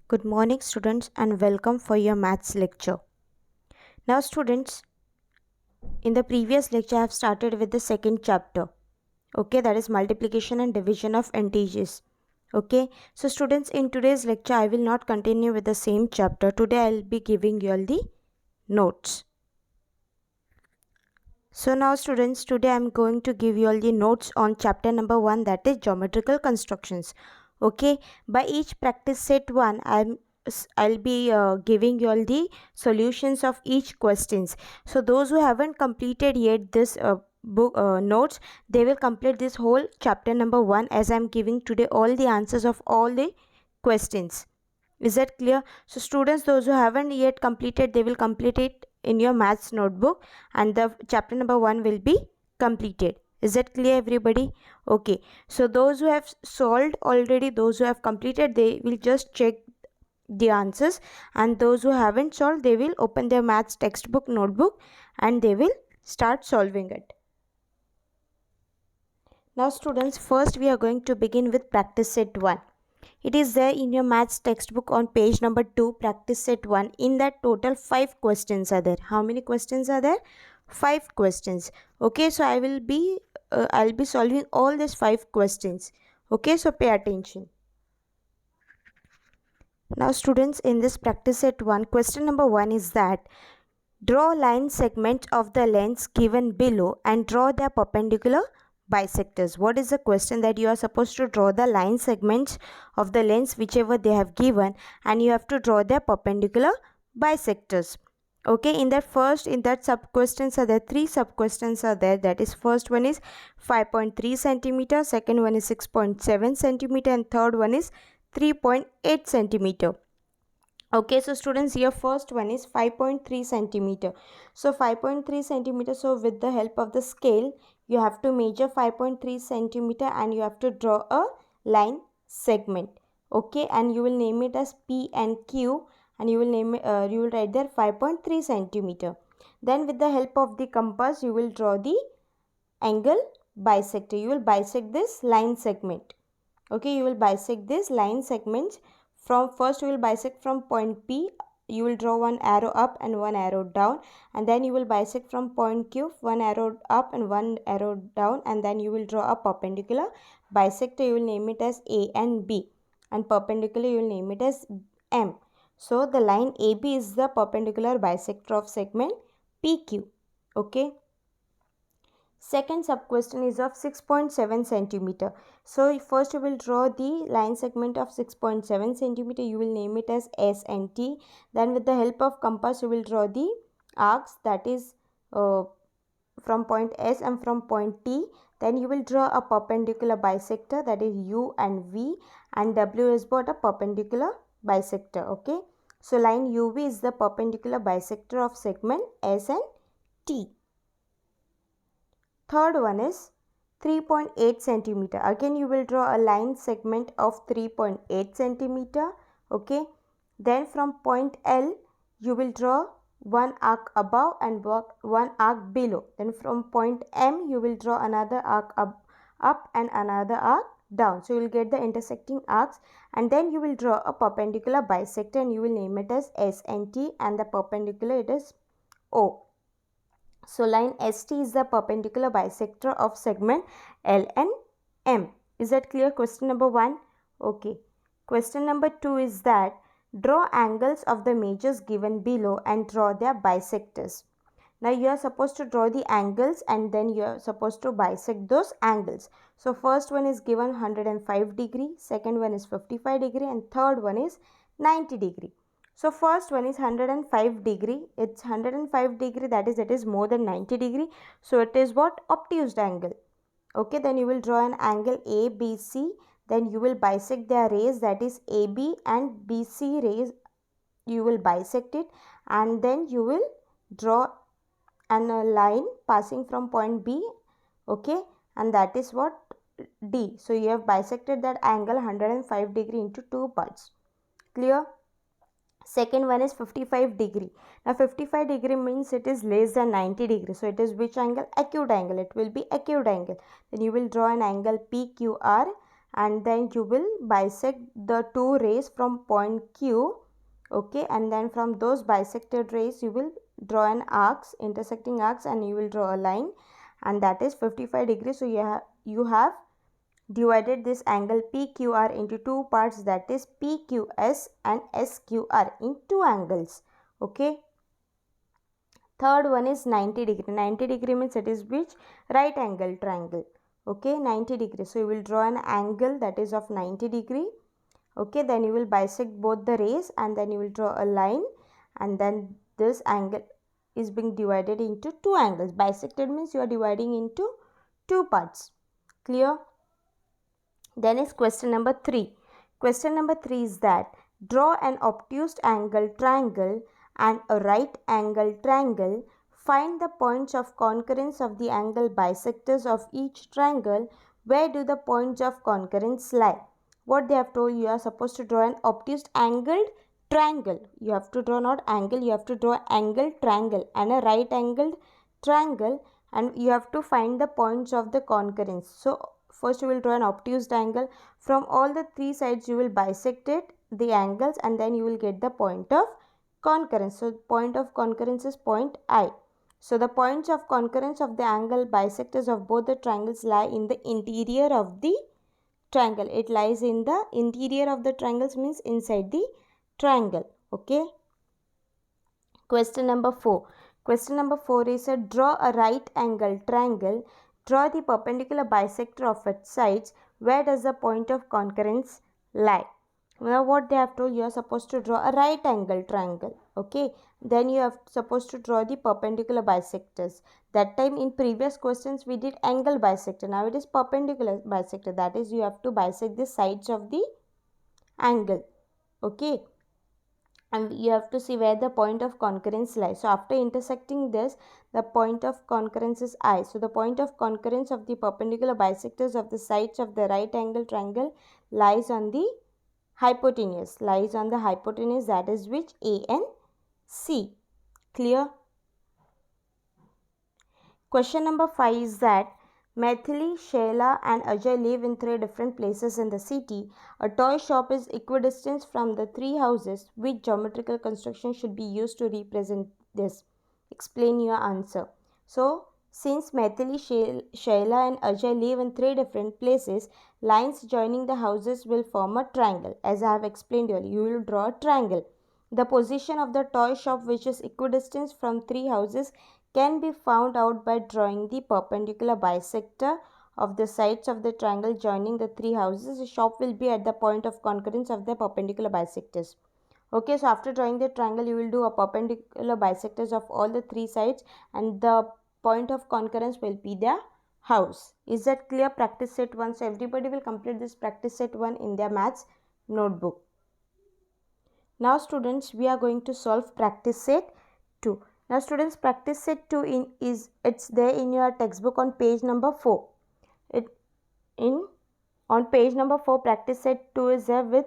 Good morning students and welcome for your maths lecture. Now students, in the previous lecture I have started with the second chapter. Okay, that is multiplication and division of integers. Okay, so students, in today's lecture I will not continue with the same chapter. Today I will be giving you all the notes. So now students, today I am going to give you all the notes on chapter number 1, that is geometrical constructions. Okay, by each practice set 1 I'll be giving you all the solutions of each questions. So those who haven't completed yet this book notes, they will complete this whole chapter number 1 as I'm giving today all the answers of all the questions. Is that clear? So students, those who haven't yet completed, they will complete it in your maths notebook and the chapter number 1 will be completed. Is that clear everybody? Okay, so those who have solved already, those who have completed, they will just check the answers, and those who haven't solved, they will open their maths textbook notebook and they will start solving it. Now students, first we are going to begin with practice set 1. It is there in your maths textbook on page number 2, practice set 1. In that, total 5 questions are there. How many questions are there? 5 questions. Okay, so I'll be solving all these 5 questions. Okay, so pay attention. Now students, in this practice set 1, question number 1 is that draw line segments of the lengths given below and draw their perpendicular bisectors. What is the question? That you are supposed to draw the line segments of the lengths whichever they have given, and you have to draw their perpendicular bisectors. Okay, in that sub questions are there, 3 sub questions are there. That is, first one is 5.3 centimeter, second one is 6.7 centimeter, and third one is 3.8 centimeter. Okay, so students, here first one is 5.3 centimeter. So 5.3 centimeter, so with the help of the scale you have to measure 5.3 centimeter and you have to draw a line segment. Okay, and you will name it as P and Q, and you will you will write there 5.3 centimeter. Then with the help of the compass you will draw the angle bisector. You will bisect this line segment. Okay, you will bisect this line segments. From first you will bisect from point P, you will draw one arrow up and one arrow down, and then you will bisect from point Q, one arrow up and one arrow down, and then you will draw a perpendicular bisector. You will name it as A and B, and perpendicular you will name it as M. So the line AB is the perpendicular bisector of segment PQ. Okay. Second sub question is of 6.7 centimeter. So first you will draw the line segment of 6.7 centimeter. You will name it as S and T. Then with the help of compass you will draw the arcs, that is from point S and from point T. Then you will draw a perpendicular bisector, that is U and V, and W is what? A perpendicular bisector. Okay. So line UV is the perpendicular bisector of segment S and T. Third one is 3.8 centimeter. Again you will draw a line segment of 3.8 centimeter. Okay. Then from point L you will draw one arc above and one arc below. Then from point M you will draw another arc up and another arc down. So you will get the intersecting arcs, and then you will draw a perpendicular bisector and you will name it as S and T, and the perpendicular it is O. So line ST is the perpendicular bisector of segment L and M. Is that clear? Question number 1. Okay. Question number 2 is that draw angles of the measures given below and draw their bisectors. Now you are supposed to draw the angles and then you are supposed to bisect those angles. So first one is given 105 degree, second one is 55 degree, and third one is 90 degree. So first one is 105 degree. It's 105 degree, that is more than 90 degree. So it is what? Obtuse angle. Okay, then you will draw an angle ABC. Then you will bisect their rays, that is AB and BC rays. You will bisect it, and then you will draw a line passing from point B. Okay, and that is what? D. So you have bisected that angle 105 degree into two parts. Clear? Second one is 55 degree. Now 55 degree means it is less than 90 degree. So it is which angle? Acute angle. It will be acute angle. Then you will draw an angle PQR. and then you will bisect the two rays from point Q. Okay, and then from those bisected rays you will draw an arcs, intersecting arcs, and you will draw a line, and that is 55 degrees. So you have divided this angle PQR into two parts, that is PQS and SQR, in two angles. Okay. Third one is 90 degree. 90 degree means it is which? Right angle triangle. Okay, 90 degree. So you will draw an angle that is of 90 degree. Okay, then you will bisect both the rays and then you will draw a line, and then this angle is being divided into two angles. Bisected means you are dividing into two parts. Clear? Then is question number 3. Question number 3 is that draw an obtuse angle triangle and a right angle triangle. Find the points of concurrence of the angle bisectors of each triangle. Where do the points of concurrence lie? What they have told, you are supposed to draw an obtuse angled triangle. You have to draw not angle, you have to draw angled triangle and a right angled triangle, and you have to find the points of the concurrence. So first you will draw an obtuse angle. From all the three sides you will bisect it, the angles, and then you will get the point of concurrence. So point of concurrence is point I. So the points of concurrence of the angle bisectors of both the triangles lie in the interior of the triangle. It lies in the interior of the triangles means inside the triangle. Okay. Question number 4. Question number 4 is a draw a right angle triangle. Draw the perpendicular bisector of its sides. Where does the point of concurrence lie? Now what they have told, you are supposed to draw a right angle triangle. Okay. Then you are supposed to draw the perpendicular bisectors. That time in previous questions we did angle bisector. Now it is perpendicular bisector. That is, you have to bisect the sides of the angle. Okay. And you have to see where the point of concurrence lies. So after intersecting this, the point of concurrence is I. So the point of concurrence of the perpendicular bisectors of the sides of the right angle triangle lies on the hypotenuse. That is which? A and C. Clear? Question number 5 is that Maithili, Shayla and Ajay live in 3 different places in the city. A toy shop is equidistant from the 3 houses. Which geometrical construction should be used to represent this? Explain your answer. So, since Maithili, Shayla and Ajay live in 3 different places, lines joining the houses will form a triangle. As I have explained earlier, you will draw a triangle. The position of the toy shop, which is equidistant from 3 houses, can be found out by drawing the perpendicular bisector of the sides of the triangle joining the 3 houses. The shop will be at the point of concurrence of the perpendicular bisectors. Okay, so after drawing the triangle, you will do a perpendicular bisectors of all the 3 sides, and the point of concurrence will be the house. Is that clear? Practice set 1. So everybody will complete this practice set 1 in their maths notebook. Now students, we are going to solve practice set 2. Now students, practice set 2 it's there in your textbook on page number 4. On page number 4, practice set 2 is there with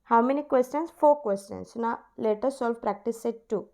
how many questions? 4 questions. Now let us solve practice set 2.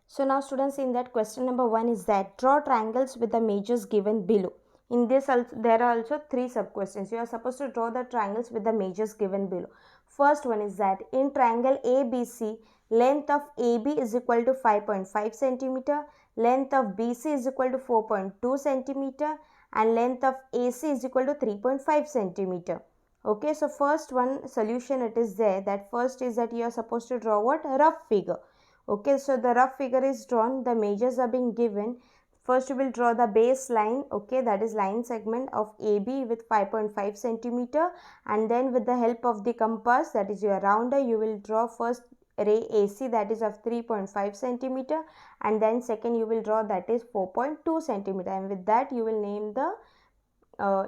So now students, in that question number 1 is that draw triangles with the measures given below. In this also, there are also 3 sub questions. You are supposed to draw the triangles with the measures given below. First one is that in triangle ABC, length of AB is equal to 5.5 centimeter, length of BC is equal to 4.2 centimeter, and length of AC is equal to 3.5 centimeter. Okay, so first one solution it is there. That first is that you are supposed to draw what? A rough figure. Okay, so the rough figure is drawn. The measures are being given. First you will draw the baseline, okay, that is line segment of AB with 5.5 centimeter, and then with the help of the compass, that is your rounder, you will draw first ray AC, that is of 3.5 centimeter, and then second you will draw that is 4.2 centimeter, and with that you will name the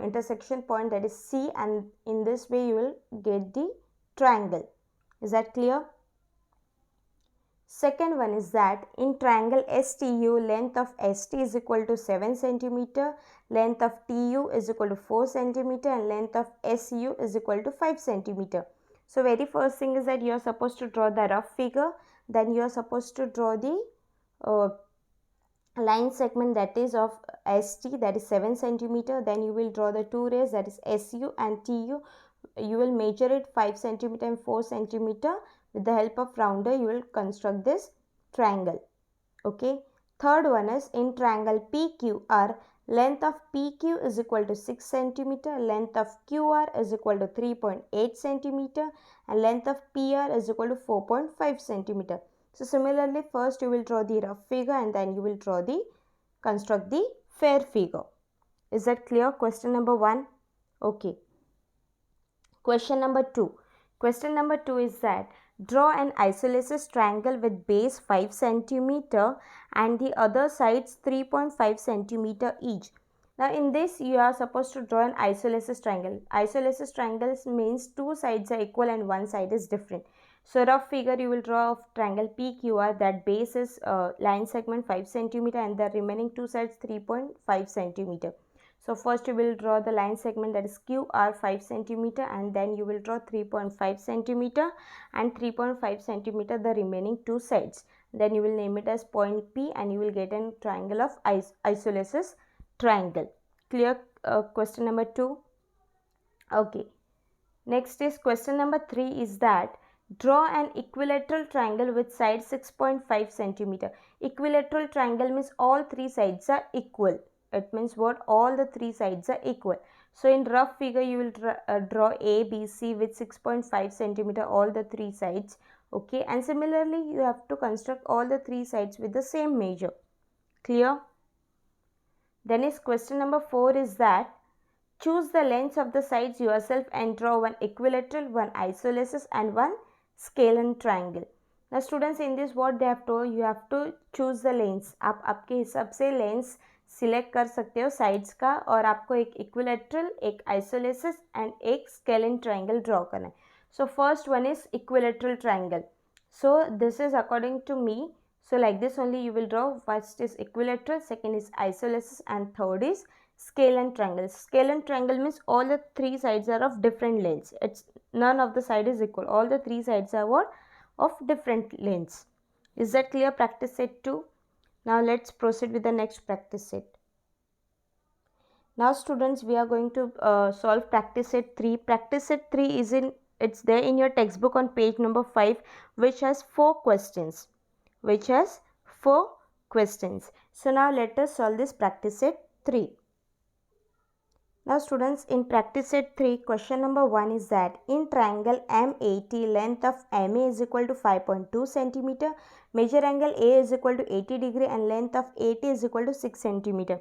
intersection point, that is C, and in this way you will get the triangle. Is that clear? Second one is that in triangle STU, length of ST is equal to 7 centimeter, length of TU is equal to 4 centimeter, and length of SU is equal to 5 centimeter. So very first thing is that you are supposed to draw the rough figure, then you are supposed to draw the line segment that is of ST, that is 7 centimeter. Then you will draw the two rays, that is SU and TU. You will measure it 5 centimeter and 4 centimeter. With the help of rounder, you will construct this triangle. Okay. Third one is in triangle PQR, length of PQ is equal to 6 centimeter, length of QR is equal to 3.8 centimeter, and length of PR is equal to 4.5 centimeter. So similarly, first you will draw the rough figure and then you will construct the fair figure. Is that clear? Question number 1. Okay. Question number 2. Question number 2 is that draw an isosceles triangle with base 5 cm and the other sides 3.5 cm each. Now in this you are supposed to draw an isosceles triangle. Isosceles triangles means two sides are equal and one side is different. So rough figure you will draw of triangle PQR, that base is line segment 5 cm and the remaining two sides 3.5 cm. So first you will draw the line segment that is QR 5 cm and then you will draw 3.5 cm and 3.5 cm the remaining two sides. Then you will name it as point P and you will get a triangle of isosceles triangle. Clear? Question number 2. Okay. Next is question number 3 is that draw an equilateral triangle with side 6.5 cm. Equilateral triangle means all three sides are equal. It means what? All the three sides are equal. So in rough figure you will draw A, B, C with 6.5 centimeter all the three sides. Okay, and similarly you have to construct all the three sides with the same measure. Clear? Then is question number 4 is that choose the lengths of the sides yourself and draw one equilateral, one isosceles and one scalene triangle. Now students, in this what they have told, you have to choose the lengths. आप आपके हिसाब से lens select कर सकते हो sides का और आपको एक इक्विलेटरल, एक आइसोलेसिस एंड एक स्केलेन ट्राइंगल ड्रॉ करना है. So first one is equilateral triangle. So this is according to me. So like this only you will draw. First is equilateral, second is isosceles and third is scalene triangle. Scalene triangle means all the three sides are of different lengths. It's none of the side is equal. All the three sides are what? Of different lengths. Is that clear? Practice set 2. Now let's proceed with the next practice set. Now students, we are going to solve practice set 3. Practice set 3 is it's there in your textbook on page number 5, which has 4 questions. So now let us solve this practice set 3. Now students, in practice set 3, question number 1 is that in triangle MAT, length of MA is equal to 5.2 cm, major angle A is equal to 80 degree and length of AT is equal to 6 cm.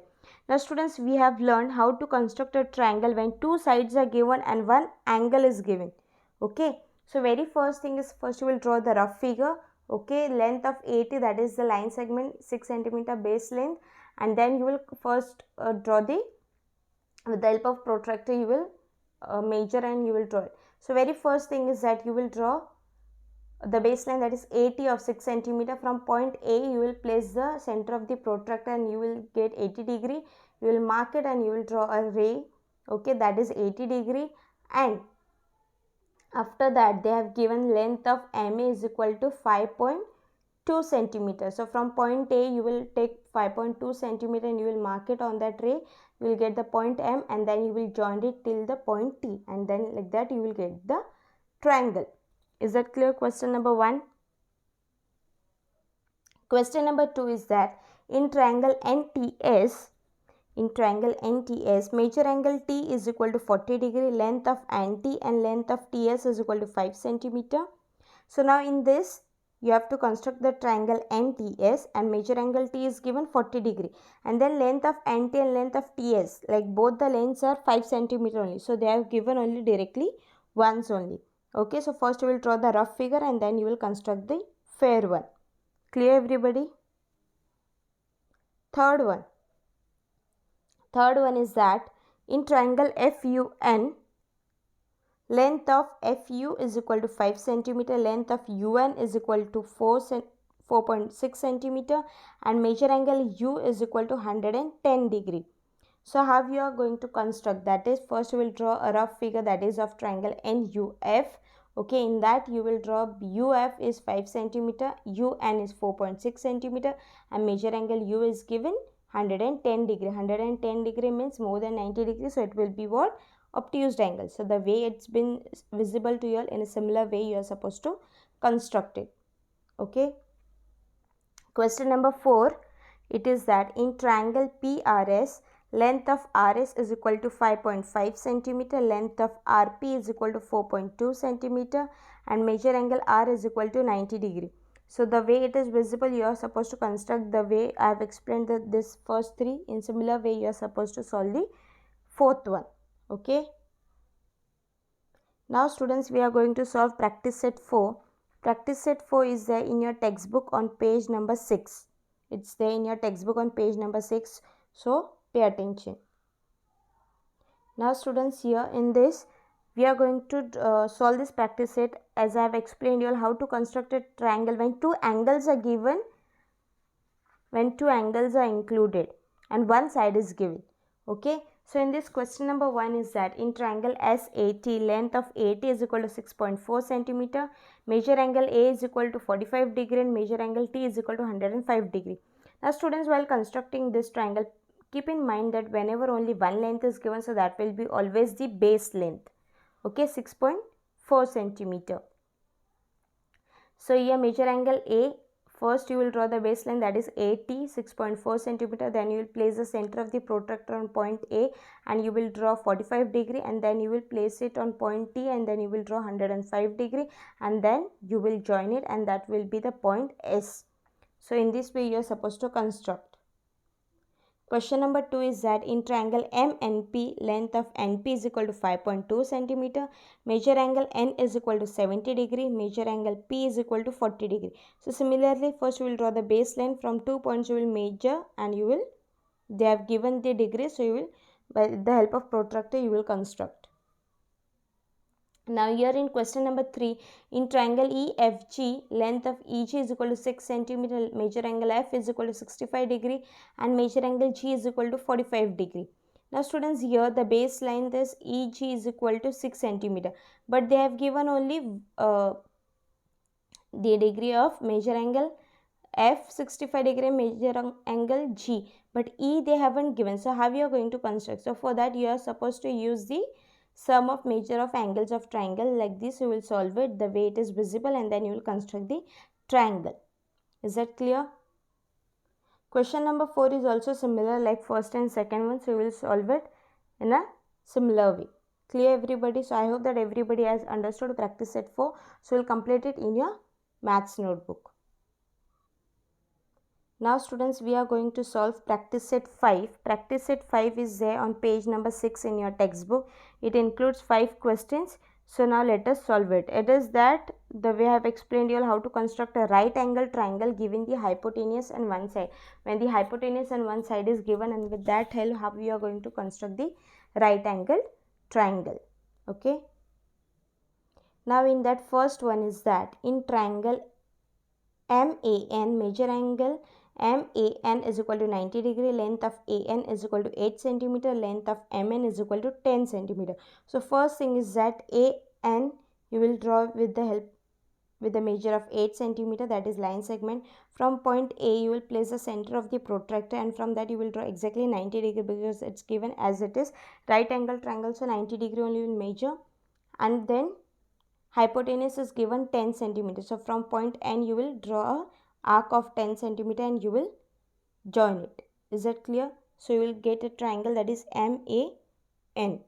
Now students, we have learned how to construct a triangle when two sides are given and one angle is given. Okay, so very first thing is, first you will draw the rough figure. Okay, length of AT, that is the line segment 6 cm base length, and then you will first draw with the help of protractor you will measure and you will draw it. So very first thing is that you will draw the baseline, that is AT of 6 cm. From point A you will place the center of the protractor and you will get 80 degree. You will mark it and you will draw a ray. Okay, that is 80 degree, and after that they have given length of MA is equal to 5.2 centimeter. So from point A you will take 5.2 centimeter and you will mark it on that ray. You will get the point M and then you will join it till the point T, and then like that you will get the triangle. Is that clear? Question number 1. Question number 2 is that in triangle NTS, major angle T is equal to 40 degree, length of NT and length of TS is equal to 5 centimeter. So now in this you have to construct the triangle NTS and major angle T is given 40 degree, and then length of NT and length of TS, like both the lengths are 5 centimeter only, so they have given only directly once only. Okay, so first you will draw the rough figure and then you will construct the fair one. Clear everybody? Third one is that in triangle FUN, length of FU is equal to 5 centimeter, length of UN is equal to 4.6 centimeter, and major angle U is equal to 110 degree. So how you are going to construct? That is, first we will draw a rough figure, that is of triangle NUF. Okay, in that you will draw UF is 5 centimeter, UN is 4.6 centimeter, and major angle U is given 110 degree. 110 degree means more than 90 degrees, so it will be what? Obtuse angle. So the way it's been visible to you all, in a similar way you are supposed to construct it. Okay. Question number 4, it is that in triangle PRS, length of RS is equal to 5.5 centimeter, length of RP is equal to 4.2 centimeter, and major angle R is equal to 90 degree. So the way it is visible, you are supposed to construct the way I have explained this first 3. In similar way, you are supposed to solve the 4th one. Okay. Now students, we are going to solve practice set 4. Practice set 4 is there in your textbook on page number 6. It's there in your textbook on page number 6. So pay attention. Now students, here in this, we are going to solve this practice set as I have explained you all how to construct a triangle when two angles are given, when two angles are included and one side is given. Okay. So in this question number 1 is that in triangle SAT, length of AT is equal to 6.4 centimeter, major angle A is equal to 45 degree and major angle T is equal to 105 degree. Now students, while constructing this triangle, keep in mind that whenever only one length is given, so that will be always the base length. Okay, 6.4 centimeter. So here major angle A, first you will draw the baseline, that is AT 6.4 centimeter. Then you will place the center of the protractor on point A and you will draw 45 degree, and then you will place it on point T and then you will draw 105 degree, and then you will join it, and that will be the point S. So in this way you are supposed to construct. Question number 2 is that in triangle MNP, length of NP is equal to 5.2 centimeter, major angle N is equal to 70 degree, major angle P is equal to 40 degree. So similarly, first you will draw the baseline. From 2 points you will measure and you will, they have given the degree, so you will, by the help of protractor, you will construct. Now here in question number 3, in triangle EFG, length of EG is equal to 6 centimeter, major angle F is equal to 65 degree and major angle G is equal to 45 degree. Now students, here the baseline, this EG is equal to 6 centimeter, but they have given only the degree of major angle F 65 degree, major angle G, but E they haven't given. So how you are going to construct? So for that you are supposed to use the sum of measure of angles of triangle. Like this you will solve it the way it is visible, and then you will construct the triangle. Is that clear? Question number 4 is also similar like first and second one, so you will solve it in a similar way. Clear everybody? So I hope that everybody has understood practice set 4. So you will complete it in your maths notebook. Now students, we are going to solve practice set 5. Practice set 5 is there on page number 6 in your textbook. It includes 5 questions. So now let us solve it. It is that the way I have explained you all how to construct a right angle triangle given the hypotenuse on one side. When the hypotenuse on one side is given, and with that help how we are going to construct the right angle triangle. Okay. Now in that first one is that in triangle MAN, major angle MAN is equal to 90 degree, length of AN is equal to 8 centimeter, length of MN is equal to 10 centimeter. So first thing is that AN you will draw with the help with the measure of 8 centimeter, that is line segment. From point A you will place the center of the protractor, and from that you will draw exactly 90 degree because it's given as it is right angle triangle, so 90 degree only will measure. And then hypotenuse is given 10 centimeter. So from point N you will draw a arc of 10 centimeter and you will join it. Is that clear? So you will get a triangle that is MAN.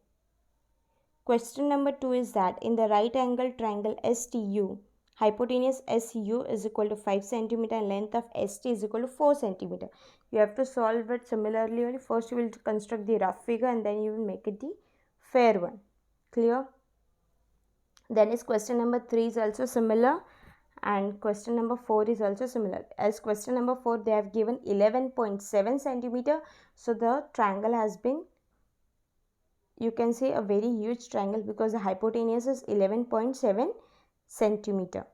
Question number 2 is that in the right angle triangle STU, hypotenuse SU is equal to 5 centimeter and length of ST is equal to 4 centimeter. You have to solve it similarly. First you will construct the rough figure and then you will make it the fair one. Clear? Then is question number 3 is also similar, and question number 4 is also similar. As question number 4 they have given 11.7 centimeter. So the triangle has been, you can say, a very huge triangle because the hypotenuse is 11.7 centimeter.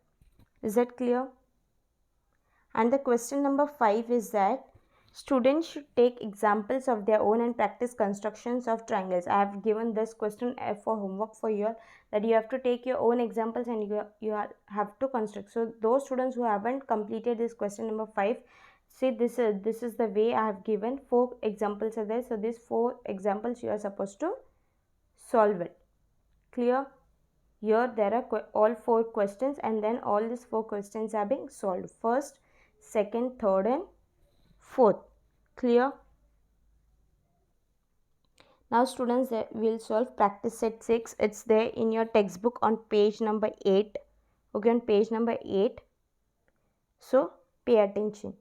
Is that clear? And the question number 5 is that Students should take examples of their own and practice constructions of triangles. I have given this question for homework for you all, that you have to take your own examples and you have to construct. So those students who haven't completed this question number 5, see this is the way I have given. 4 examples are there. So these 4 examples you are supposed to solve it. Clear? Here there are all 4 questions, and then all these 4 questions are being solved. First, second, third and fourth. Clear? Now students, will solve practice set 6. It's there in your textbook on page number 8. Okay, on page number 8. So pay attention.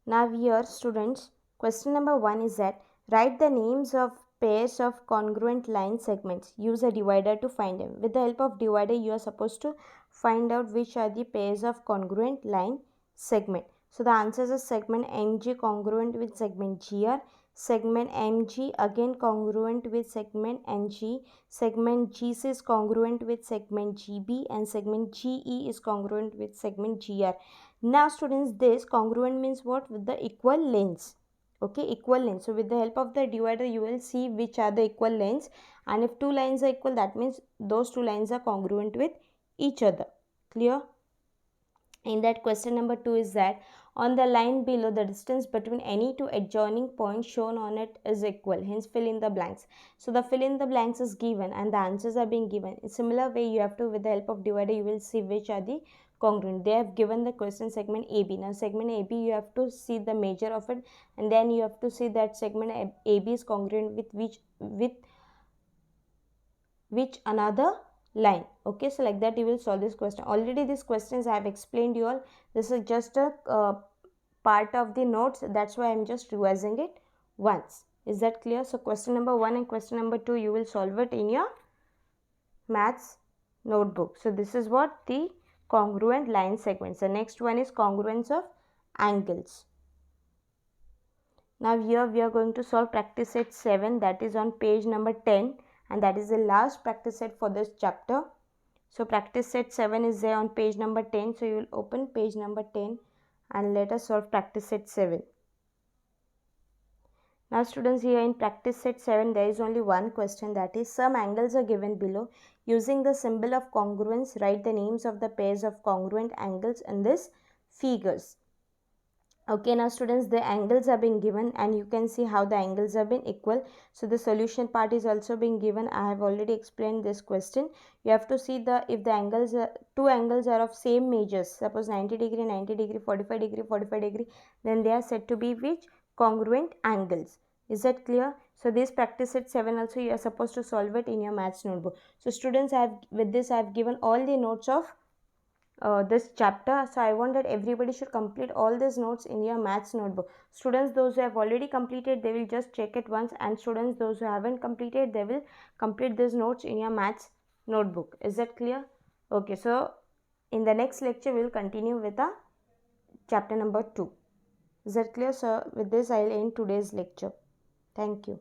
Now here students, question number 1 is that write the names of pairs of congruent line segments. Use a divider to find them. With the help of divider, you are supposed to find out which are the pairs of congruent line segment. So the answers are segment MG congruent with segment GR, segment MG again congruent with segment NG, segment GC is congruent with segment GB, and segment GE is congruent with segment GR. Now students, this congruent means what? With the equal lengths. Okay, equal lengths. So with the help of the divider, you will see which are the equal lengths, and if 2 lines are equal, that means those 2 lines are congruent with each other. Clear? In that, question number 2 is that on the line below, the distance between any 2 adjoining points shown on it is equal. Hence, fill in the blanks. So the fill in the blanks is given and the answers are being given. In similar way, you have to, with the help of divider, you will see which are the congruent. They have given the question segment AB. Now segment AB, you have to see the measure of it, and then you have to see that segment AB is congruent with which another line. Okay, so like that you will solve this question. Already these questions I have explained you all. This is just a part of the notes, that's why I am just revising it once. Is that clear? So question number 1 and question number 2, you will solve it in your maths notebook. So this is what the congruent line segments. The next one is congruence of angles. Now here we are going to solve practice set 7, that is on page number 10, and that is the last practice set for this chapter. So practice set 7 is there on page number 10. So you will open page number 10 and let us solve practice set 7. Now students, here in practice set 7, there is only one question, that is some angles are given below. Using the symbol of congruence, write the names of the pairs of congruent angles in this figures. Okay, now students, the angles are being given and you can see how the angles have been equal. So the solution part is also being given. I have already explained this question. You have to see if the angles are, 2 angles are of same measures, suppose 90 degree, 90 degree, 45 degree, 45 degree, then they are said to be which? Congruent angles. Is that clear? So this practice set 7 also you are supposed to solve it in your maths notebook. So students, with this I have given all the notes of this chapter. So I want that everybody should complete all these notes in your maths notebook. Students, those who have already completed, they will just check it once, and students, those who haven't completed, they will complete these notes in your maths notebook. Is that clear? Okay, so in the next lecture we will continue with the chapter number 2. Is that clear? So with this I will end today's lecture. Thank you.